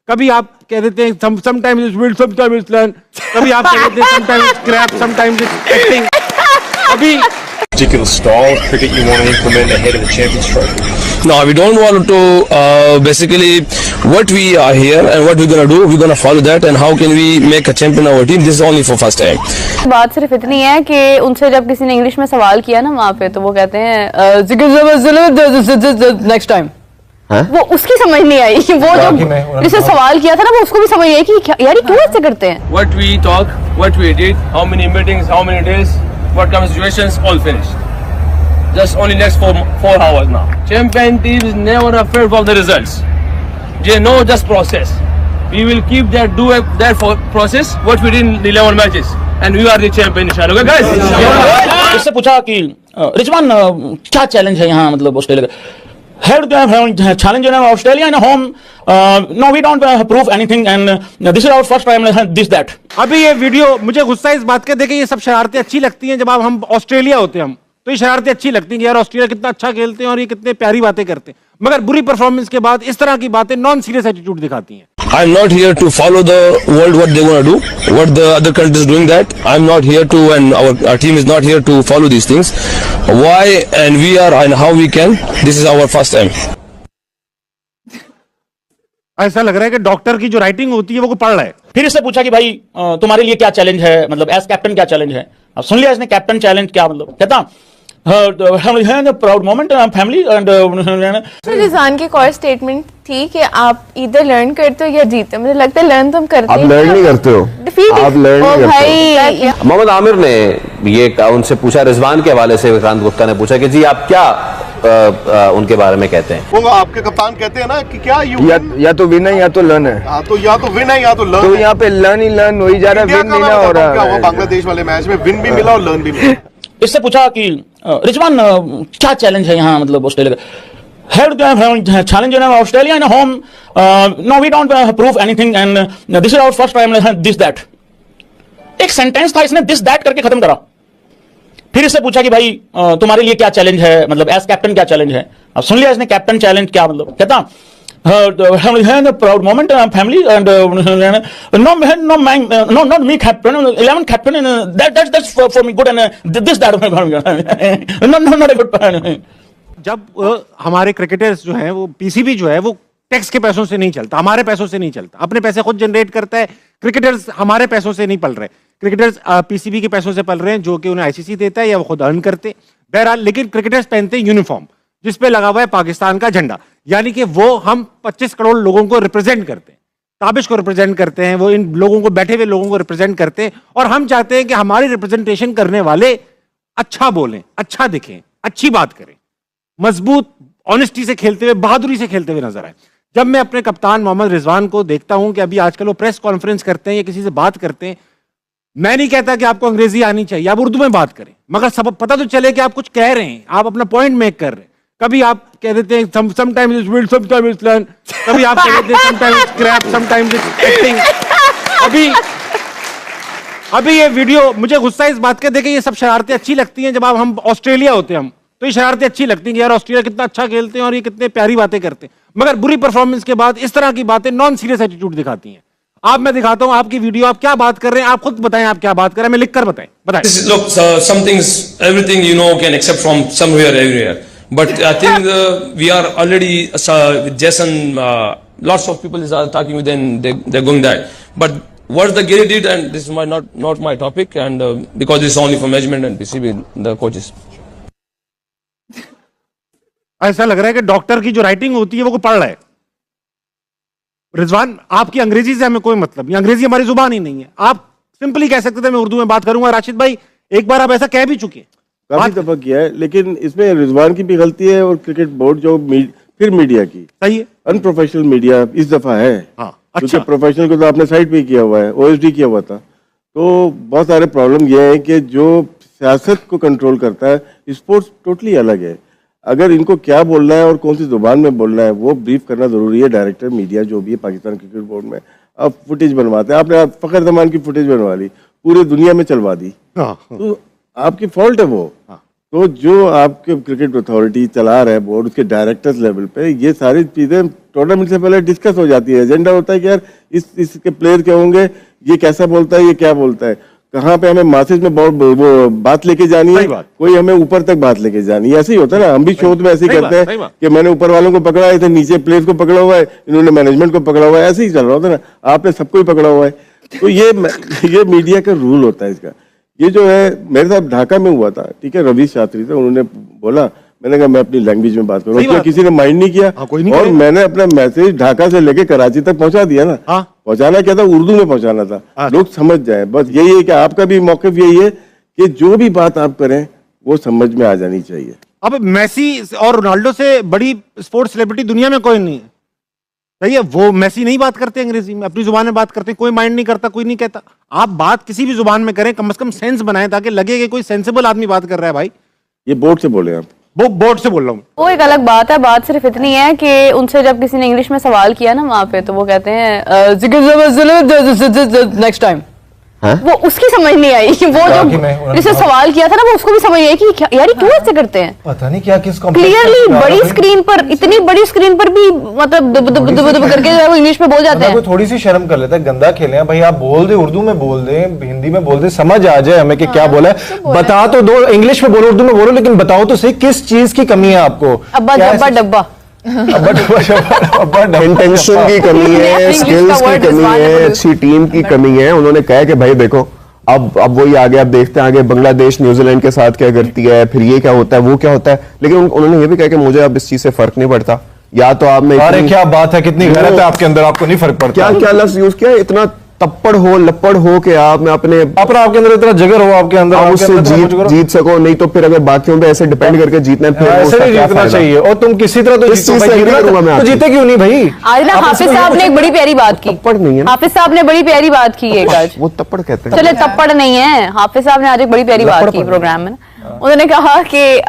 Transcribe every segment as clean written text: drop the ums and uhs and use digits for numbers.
कभी आप कह देते हैं sometimes it's will, sometimes it's learn, कभी आप कह देते हैं sometimes it's crap, sometimes it's acting, कभी particular style of cricket you want to implement ahead of the Champions Trophy? No, we don't want to. Basically, what we are here and what we're gonna do, we're gonna follow that. And how can we make a champion of our team? This is only for first time. बात सिर्फ इतनी है कि उनसे जब किसी ने English में सवाल किया ना वहाँ पे, तो वो कहते हैं नेक्स्ट टाइम। वो उसकी समझ नहीं आई, वो जो जिसने सवाल किया था ना, वो उसको भी समझ नहीं आई कि यार ये क्यों ऐसे करते हैं। What we talk, what we did, how many meetings, how many days, what kind of situations, all finished. Just only next 4 hours now. Champion team is never afraid of the results. They know just process. We will keep that process what we did in the 11 matches, and we are the champion inshallah. Okay, guys. इससे पूछा कि रिजवान क्या challenge है यहाँ, मतलब Australia का head challenge in Australia in home. No we don't prove anything and this is our first time this that. अभी ये वीडियो मुझे गुस्सा इस बात का देखिए, ये सब शरारतें अच्छी लगती हैं जब आप हम ऑस्ट्रेलिया होते हैं, हम तो ये शरारतें अच्छी लगती हैं कि यार ऑस्ट्रेलिया कितना अच्छा खेलते हैं और ये कितने प्यारी बातें करते हैं, मगर बुरी परफॉर्मेंस के बाद इस तरह की बातें नॉन सीरियस एटीट्यूड दिखाती हैं। I'm not here to follow the world what they want to do, what the other countries doing that. I'm not here to, and our team is not here to follow these things. Why and we are and how we can. This is our first time. ऐसा लग रहा है कि doctor की जो writing होती है वो को पढ़ रहा है। फिर इससे पूछा कि भाई तुम्हारे लिए क्या चैलेंज है, मतलब एज कैप्टन क्या चैलेंज है। अब सुन लिया इसने कैप्टन चैलेंज क्या, मतलब कहता proud moment family and. Rizwan की कोर स्टेटमेंट थी कि आप इधर लर्न करते हो या जीते हो। मुझे लगता है लर्न तुम करते आप लर्न नहीं करते हो, आप लर्न नहीं करते हो। मोहम्मद आमिर ने ये उनसे पूछा, रिजवान के हवाले से विक्रांत गुप्ता ने पूछा कि जी आप क्या उनके बारे में कहते हैं। वो आपके कप्तान कहते हैं ना कि क्या या तो विन है या तो लर्न है। हाँ, तो या तो विन है या तो लर्न। तो यहाँ पे लर्न ही लर्न हो ही जा रहा है, विन नहीं ना हो रहा है। बांग्लादेश वाले मैच में विन भी मिला और लर्न भी मिला। इससे पूछा कि रिजवान क्या चैलेंज है यहाँ, मतलब ऑस्ट्रेलिया का head challenge in Australia in home. No we don't prove anything and this is our first time this that. एक सेंटेंस था, इसने दिस दैट करके खत्म करा। फिर इससे पूछा कि भाई तुम्हारे लिए क्या चैलेंज है, मतलब एज कैप्टन क्या चैलेंज है। अब सुन लिया इसने कैप्टन चैलेंज क्या, मतलब कहता proud moment family and no not me captain 11 captain that's for me good and this that not a good. जब हमारे क्रिकेटर्स जो हैं वो पीसीबी जो है वो टैक्स के पैसों से नहीं चलता, हमारे पैसों से नहीं चलता, अपने पैसे खुद जनरेट करता है। क्रिकेटर्स हमारे पैसों से नहीं पल रहे, क्रिकेटर्स पीसीबी के पैसों से पल रहे हैं जो कि उन्हें आईसीसी देता है या वो खुद अर्न करते। बहरहाल, लेकिन क्रिकेटर्स पहनते हैं यूनिफॉर्म जिसपे लगा हुआ है पाकिस्तान का झंडा, यानी कि वो हम 25 करोड़ लोगों को रिप्रेजेंट करते हैं, ताबिश को रिप्रेजेंट करते हैं, वो इन लोगों को, बैठे हुए लोगों को रिप्रेजेंट करते हैं। और हम चाहते हैं कि हमारी रिप्रेजेंटेशन करने वाले अच्छा बोलें, अच्छा दिखें, अच्छी बात करें, मजबूत ऑनेस्टी से खेलते हुए, बहादुरी से खेलते हुए नजर आए। जब मैं अपने कप्तान मोहम्मद रिजवान को देखता हूं कि अभी आजकल वो प्रेस कॉन्फ्रेंस करते हैं या किसी से बात करते हैं, मैं नहीं कहता कि आपको अंग्रेजी आनी चाहिए, आप उर्दू में बात करें, मगर सब पता तो चले कि आप कुछ कह रहे हैं, आप अपना पॉइंट मेक कर रहे हैं। कभी आप कह देते हैं sometimes it's will, sometimes it's learn, कभी आप कह देते हैं sometimes it's crap, sometimes it's acting, अभी ये वीडियो मुझे गुस्सा इस बात का देखिए, ये सब शरारतें अच्छी लगती हैं जब आप हम ऑस्ट्रेलिया होते हैं, हम तो ये शरारतें अच्छी लगती हैं कि यार ऑस्ट्रेलिया कितना अच्छा खेलते हैं और ये कितने प्यारी बातें करते हैं, मगर बुरी परफॉर्मेंस के बाद इस तरह की बातें नॉन सीरियस एटीट्यूड दिखाती हैं। आप, मैं दिखाता हूं आपकी वीडियो, आप क्या बात कर रहे हैं, आप खुद बताएं, आप क्या बात कर रहे हैं, मैं लिखकर बताएं। Look, some things, everything you know can accept from somewhere, everywhere. But I think we are already with Jason. Lots of people are talking with them. They're going that. But what the Gary did, and this is not my topic, and because it's only for management and PCB, the coaches. ऐसा लग रहा है कि doctor की जो writing होती है वो को पढ़ रहा है। रिजवान, आपकी अंग्रेजी से हमें कोई मतलब नहीं, अंग्रेजी हमारी जुबान ही नहीं है। आप सिंपली कह सकते थे मैं उर्दू में बात करूंगा। राशिद भाई, एक बार आप ऐसा कह भी चुके हैं, काफी दफा किया है, लेकिन इसमें रिजवान की भी गलती है और क्रिकेट बोर्ड जो फिर मीडिया की सही है। अनप्रोफेशनल मीडिया इस दफा है। हाँ, क्योंकि अच्छा। प्रोफेशनल को तो आपने साइड पे किया हुआ है, ओएसडी किया हुआ था। तो बहुत सारे प्रॉब्लम ये है कि जो सियासत को कंट्रोल करता है, स्पोर्ट्स टोटली अलग है। अगर इनको क्या बोलना है और कौन सी जुबान में बोलना है वो ब्रीफ करना जरूरी है। डायरेक्टर मीडिया जो भी है पाकिस्तान क्रिकेट बोर्ड में, अब फुटेज बनवाते हैं, आपने फखर जमान की फुटेज बनवा ली, पूरी दुनिया में चलवा दी, तो आपकी फॉल्ट है वो। तो जो आपके क्रिकेट अथॉरिटी चला रहा है बोर्ड, उसके डायरेक्टर्स लेवल पे ये सारी चीजें टूर्नामेंट से पहले डिस्कस हो जाती है। एजेंडा होता है कि यार इसके प्लेयर क्या होंगे, ये कैसा बोलता है, ये क्या बोलता है, कहाँ पे हमें मैसेज में वो बात लेके जानी है, कोई हमें ऊपर तक बात लेके जानी है। ऐसे ही होता है ना, हम भी शोध में ऐसे ही करते हैं कि मैंने ऊपर वालों को पकड़ा है, इधर नीचे प्लेयर्स को पकड़ा हुआ है, इन्होंने मैनेजमेंट को पकड़ा हुआ है, ऐसे ही चल रहा होता है ना, आपने सबको ही पकड़ा हुआ है। तो ये मीडिया का रूल होता है इसका। ये जो है मेरे साथ ढाका में हुआ था, ठीक है, रवि शास्त्री थे, उन्होंने बोला, मैंने कहा मैं अपनी लैंग्वेज में बात करूँ, किसी ने माइंड नहीं किया। और मैंने अपना मैसेज ढाका से लेके कराची तक पहुंचा दिया ना। पहुंचाना क्या था, उर्दू में पहुंचाना था, लोग समझ जाए। बस यही है कि आपका भी मौक़िफ़ यही है कि जो भी बात आप करें वो समझ में आ जानी चाहिए। अब मेसी और रोनाल्डो से बड़ी स्पोर्ट्स सेलिब्रिटी दुनिया में कोई नहीं है, सही है। वो मेसी नहीं बात करते अंग्रेजी में, अपनी जुबान में बात करते हैं, कोई माइंड नहीं करता, कोई नहीं कहता। आप बात किसी भी जुबान में करें, कम से कम सेंस बनाएं ताकि लगे कि कोई सेंसिबल आदमी बात कर रहा है। भाई ये बोर्ड से बोले आप? वो बोर्ड से बोल रहा हूँ। वो एक अलग बात है। बात सिर्फ इतनी है कि उनसे जब किसी ने इंग्लिश में सवाल किया ना वहां पे, तो वो कहते हैं नेक्स्ट टाइम। वो उसकी समझ नहीं आई। वो जो जिससे सवाल किया था ना, वो उसको भी समझ नहीं आई कि यार ये क्यों ऐसे करते हैं। पता नहीं क्या किस क्लियरली बड़ी स्क्रीन पर, इतनी बड़ी स्क्रीन पर भी मतलब दुब दुब दुब दुब करके वो इंग्लिश में बोल जाते हैं। थोड़ी सी शर्म कर लेता है, गंदा खेले हैं भाई, आप बोल दे, उर्दू में बोल दे, हिंदी में बोल दे, समझ आ जाए हमें कि क्या बोला है। बता तो दो, इंग्लिश में बोलो, उर्दू में बोलो, लेकिन बताओ तो सही किस चीज की कमी है आपको। अब्बा डब्बा डब्बा इंटेंशन की कमी है, स्किल्स की कमी है, अच्छी टीम की कमी है। उन्होंने कहा कि भाई देखो अब वही आगे, अब देखते हैं आगे बांग्लादेश न्यूजीलैंड के साथ क्या करती है, फिर ये क्या होता है, वो क्या होता है। लेकिन उन्होंने ये भी कहा कि मुझे अब इस चीज से फर्क नहीं पड़ता। या तो आप में, अरे क्या बात है, कितनी गैरत है आपके अंदर, आपको नहीं फर्क पड़ता। क्या क्या लफ्ज यूज किया, इतना तप्पड़ हो लपड़ हो कि आप में अपने आपके अंदर इतना जिगर हो, आपके अंदर आप उससे जीत सको। नहीं तो फिर अगर बाकियों पे ऐसे डिपेंड करके जीतना है, फिर ऐसे नहीं जीतना चाहिए। और तुम किसी तरह तो जीते क्यों नहीं भाई। आज ना हाफिज साहब ने एक बड़ी प्यारी बात की। तप्पड़ नहीं है, हाफिज साहब ने बड़ी प्यारी बात की है आज। वो तप्पड़ कहते हैं। चले तप्पड़ नहीं है, हाफिज साहब ने आज एक बड़ी प्यारी बात की प्रोग्राम में। उन्होंने कहा कि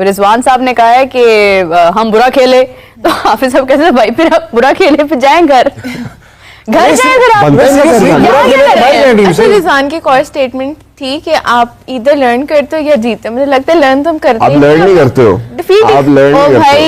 रिजवान साहब ने कहा है कि हम बुरा खेले, तो हाफिज साहब कहते भाई फिर आप बुरा खेले फिर जाएं घर जाए फिर आप। अच्छा, रिजवान की एक और स्टेटमेंट थी कि आप इधर लर्न करते हो या जीते हो। मुझे लगता है लर्न तुम करते आप लर्न नहीं करते हो, आप लर्न नहीं करते हो। भाई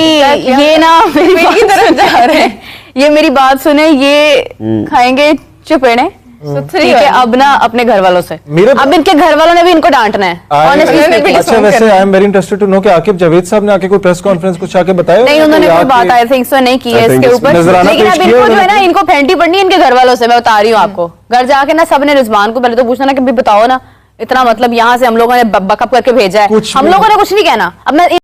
ये ना मेरी बात की तरफ जा रहे हैं, ये मेरी बात सुने, ये खाएंगे चुपेड़े। ठीक है, अब ना अपने घर वालों से, अब इनके घर वालों ने भी इनको डांटना है। अच्छा, वैसे I am very interested to know कि आकिब जावेद साहब ने आके कोई प्रेस कॉन्फ्रेंस कुछ आके बताया? नहीं, उन्होंने कोई बात आई थिंक सो नहीं की है इसके ऊपर। लेकिन अब इनको जो है ना, इनको फेंटी पड़नी है इनके घर वालों से। मैं बता रही हूँ आपको, घर जाके ना सबने रिजवान को पहले तो पूछना ना कि बताओ ना, इतना मतलब यहाँ से हम लोगों ने बकअप करके भेजा है, हम लोगों ने कुछ नहीं कहना। अब मैं